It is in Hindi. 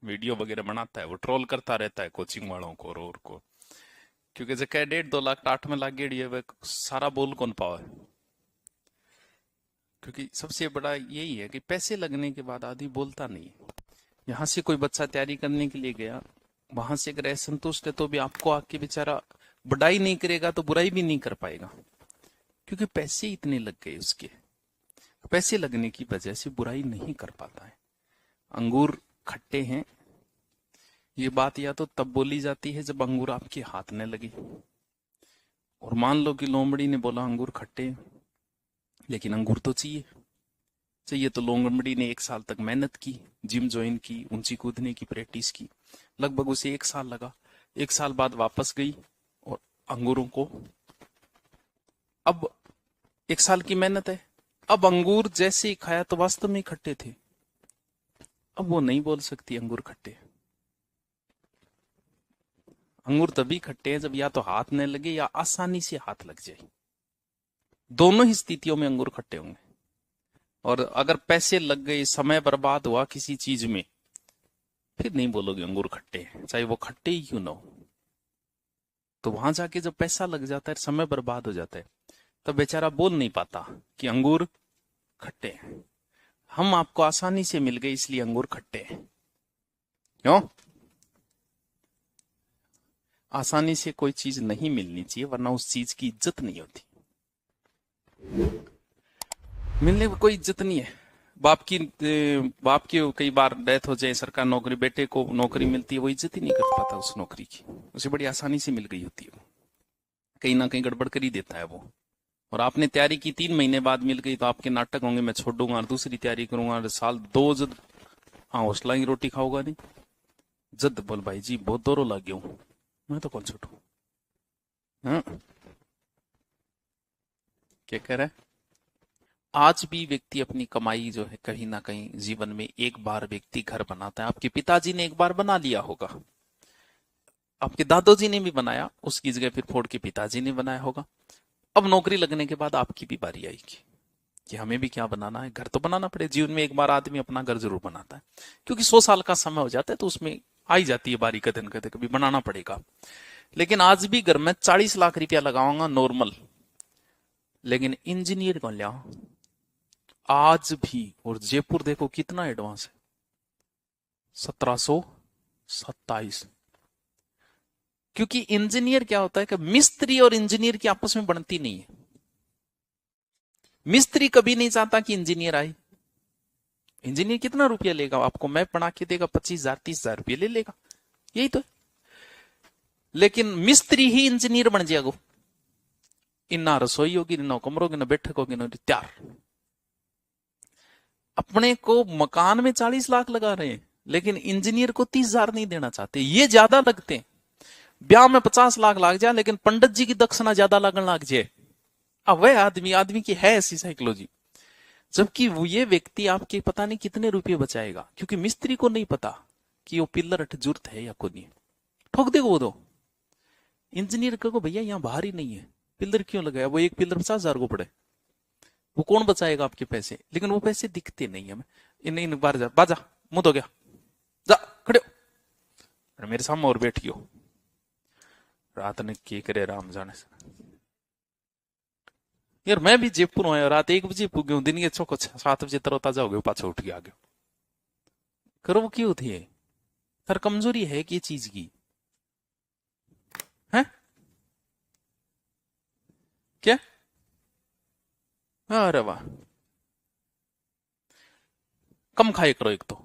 वीडियो वगैरह बनाता है, वो ट्रोल करता रहता है कोचिंग वालों को और को। क्योंकि जो कह 1.5 2 लाख टाट में लाग गेड़ी है, वह सारा बोल कौन पावे। क्योंकि सबसे बड़ा यही है कि पैसे लगने के बाद आदमी बोलता नहीं है। यहाँ से कोई बच्चा तैयारी करने के लिए गया, वहां से अगर असंतुष्ट है तो भी आपको आके बेचारा बड़ाई नहीं करेगा तो बुराई भी नहीं कर पाएगा, क्योंकि पैसे इतने लग गए उसके। पैसे लगने की वजह से बुराई नहीं कर पाता है। अंगूर खट्टे हैं, ये बात या तो तब बोली जाती है जब अंगूर आपके हाथ में लगे। और मान लो कि लोमड़ी ने बोला अंगूर खट्टे हैं, लेकिन अंगूर तो चाहिए। चाहिए तो लोमड़ी ने 1 साल तक मेहनत की, जिम ज्वाइन की, ऊंची कूदने की प्रैक्टिस की। लगभग उसे 1 साल लगा। 1 साल बाद वापस गई और अंगूरों को, अब 1 साल की मेहनत है, अब अंगूर जैसे ही खाया तो वास्तव में खट्टे थे। अब वो नहीं बोल सकती अंगूर खट्टे। अंगूर तभी खट्टे हैं जब या तो हाथ न लगे या आसानी से हाथ लग जाए। दोनों ही स्थितियों में अंगूर खट्टे होंगे। और अगर पैसे लग गए, समय बर्बाद हुआ किसी चीज में, फिर नहीं बोलोगे अंगूर खट्टे हैं, चाहे वो खट्टे ही क्यों ना हो। तो वहां जाके जब पैसा लग जाता है, समय बर्बाद हो जाता है, तब बेचारा बोल नहीं पाता कि अंगूर खट्टे हैं। हम आपको आसानी से मिल गए इसलिए अंगूर खट्टे हैं। क्यों? आसानी से कोई चीज नहीं मिलनी चाहिए, वरना उस चीज की इज्जत नहीं होती। मिलने में कोई इज्जत नहीं है। बाप की कई बार डेथ हो जाए, सरकार नौकरी, बेटे को नौकरी मिलती है, वो इज्जत ही नहीं कर पाता उस नौकरी की। उसे बड़ी आसानी से मिल गई होती है, वो कहीं ना कहीं गड़बड़ कर ही देता है वो। और आपने तैयारी की, 3 महीने बाद मिल गई, तो आपके नाटक होंगे, मैं छोड़ दूंगा और दूसरी तैयारी करूंगा, और साल दो जद हाँ हौसला की रोटी खाओगा नहीं। जद बोल भाई जी बहुत दोरो लग गया हूं, मैं तो कौन छोटू। हाँ, क्या कह रहा है? आज भी व्यक्ति अपनी कमाई जो है, कहीं ना कहीं जीवन में एक बार व्यक्ति घर बनाता है। आपके पिताजी ने एक बार बना लिया होगा, आपके दादाजी ने भी बनाया, उसकी जगह फिर फोड़ के पिताजी ने बनाया होगा। अब नौकरी लगने के बाद आपकी भी बारी आएगी कि हमें भी क्या बनाना है, घर तो बनाना पड़े। जीवन में एक बार आदमी अपना घर जरूर बनाता है, क्योंकि 100 साल का समय हो जाता है तो उसमें आई जाती है बारी, कदन कदे कभी बनाना पड़ेगा। लेकिन आज भी घर में 40 लाख रुपया लगाऊंगा नॉर्मल, लेकिन इंजीनियर कौन लिया आज भी। और जयपुर देखो कितना एडवांस है, 1727। क्योंकि इंजीनियर क्या होता है कि मिस्त्री और इंजीनियर की आपस में बनती नहीं है। मिस्त्री कभी नहीं चाहता कि इंजीनियर आए। इंजीनियर कितना रुपया लेगा, आपको मैप बना के देगा, 25,000 30,000 रुपया ले लेगा, यही तो है। लेकिन मिस्त्री ही इंजीनियर बन जाएगा। इना रसोई होगी, ना कमरों की, ना बैठक होगी, ना तैयार। अपने को मकान में 40 लाख लगा रहे हैं, लेकिन इंजीनियर को 30,000 नहीं देना चाहते, ये ज्यादा लगते हैं। ब्याह में 50 लाख लाग जाए, लेकिन पंडित जी की दक्षिणा ज्यादा लगने लग जाए। अब वह आदमी आदमी की है ऐसी साइकोलॉजी। जबकि वो ये व्यक्ति आपके पता नहीं कितने रुपये बचाएगा, क्योंकि मिस्त्री को नहीं पता कि वो पिल्लर अठ जरूरत है या कोई नहीं, ठोक देगा वो तो। इंजीनियर को भैया यहाँ बाहर ही नहीं है, पिल्लर क्यों लगाया, वो एक पिल्लर 50,000 को पड़े, वो कौन बचाएगा आपके पैसे। लेकिन वो पैसे दिखते नहीं है। हमें इन बार जा बाजा मुंह धो गया, जा खड़े हो, मेरे सामने और बैठियो। रात ने की करे राम जाने से। यार मैं भी जयपुर हूँ, रात 1 बजे पुगे हूँ, दिन के चौको 7 बजे तरोताजा हो गए, पाछो उठ गया आगे। करो वो क्यों थी, सर कमजोरी है कि चीज की है क्या। अरे वाह, कम खाए करो एक तो,